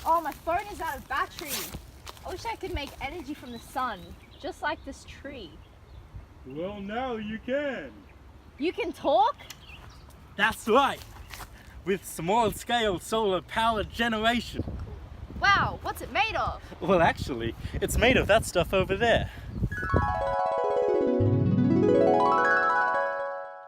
Oh, my phone is out of battery. I wish I could make energy from the sun, just like this tree. Well, now you can. You can talk? That's right, with small-scale solar power generation. Wow, what's it made of? Well, actually, it's made of that stuff over there.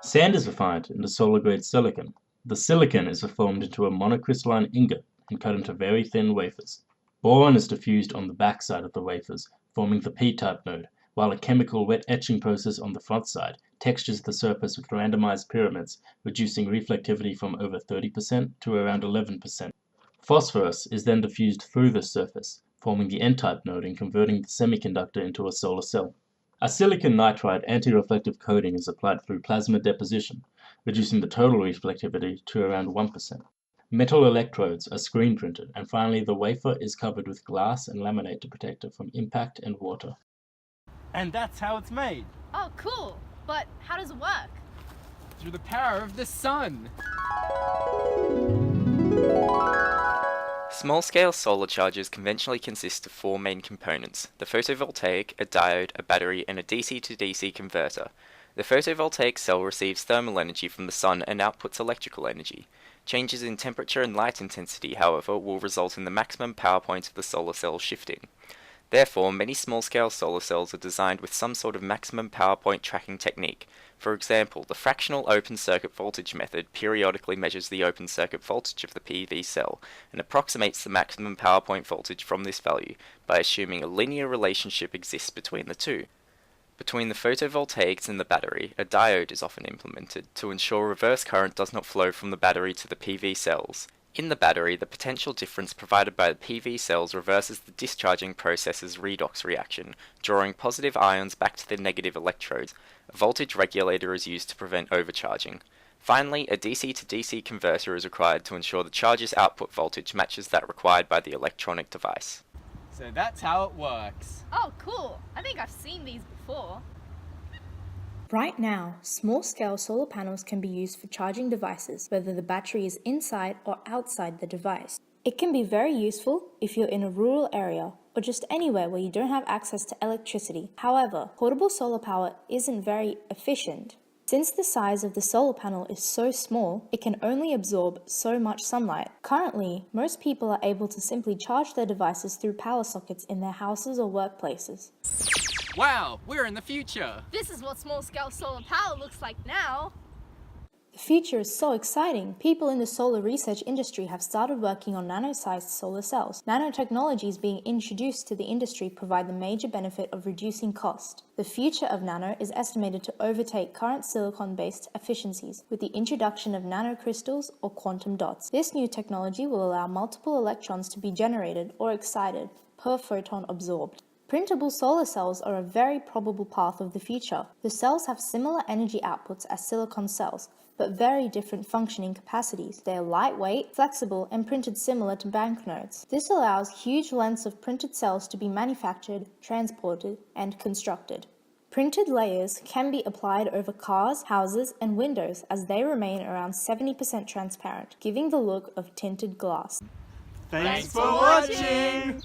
Sand is refined into solar-grade silicon. The silicon is reformed into a monocrystalline ingot and cut into very thin wafers. Boron is diffused on the backside of the wafers, forming the p-type node, while a chemical wet etching process on the front side textures the surface with randomized pyramids, reducing reflectivity from over 30% to around 11%. Phosphorus is then diffused through this surface, forming the n-type node and converting the semiconductor into a solar cell. A silicon nitride anti-reflective coating is applied through plasma deposition, reducing the total reflectivity to around 1%. Metal electrodes are screen printed, and finally the wafer is covered with glass and laminate to protect it from impact and water. And that's how it's made. Oh, cool. But how does it work? Through the power of the sun. Small-scale solar chargers conventionally consist of four main components: the photovoltaic, a diode, a battery, and a DC to DC converter. The photovoltaic cell receives thermal energy from the sun and outputs electrical energy. Changes in temperature and light intensity, however, will result in the maximum power point of the solar cell shifting. Therefore, many small-scale solar cells are designed with some sort of maximum power point tracking technique. For example, the fractional open circuit voltage method periodically measures the open circuit voltage of the PV cell and approximates the maximum power point voltage from this value by assuming a linear relationship exists between the two. Between the photovoltaics and the battery, a diode is often implemented to ensure reverse current does not flow from the battery to the PV cells. In the battery, the potential difference provided by the PV cells reverses the discharging process's redox reaction, drawing positive ions back to the negative electrodes. A voltage regulator is used to prevent overcharging. Finally, a DC to DC converter is required to ensure the charger's output voltage matches that required by the electronic device. So that's how it works. Oh, cool. I think I've seen these before. Right now, small-scale solar panels can be used for charging devices, whether the battery is inside or outside the device. It can be very useful if you're in a rural area or just anywhere where you don't have access to electricity. However, portable solar power isn't very efficient. Since the size of the solar panel is so small, it can only absorb so much sunlight. Currently, most people are able to simply charge their devices through power sockets in their houses or workplaces. Wow, we're in the future. This is what small-scale solar power looks like now. The future is so exciting. People in the solar research industry have started working on nano-sized solar cells. Nanotechnologies being introduced to the industry provide the major benefit of reducing cost. The future of nano is estimated to overtake current silicon-based efficiencies with the introduction of nanocrystals or quantum dots. This new technology will allow multiple electrons to be generated or excited per photon absorbed. Printable solar cells are a very probable path of the future. The cells have similar energy outputs as silicon cells, but very different functioning capacities. They are lightweight, flexible, and printed similar to banknotes. This allows huge lengths of printed cells to be manufactured, transported, and constructed. Printed layers can be applied over cars, houses, and windows as they remain around 70% transparent, giving the look of tinted glass. Thanks for watching!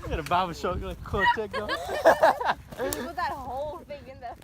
I got a barbershop, got a cool check going. Put that whole thing in there.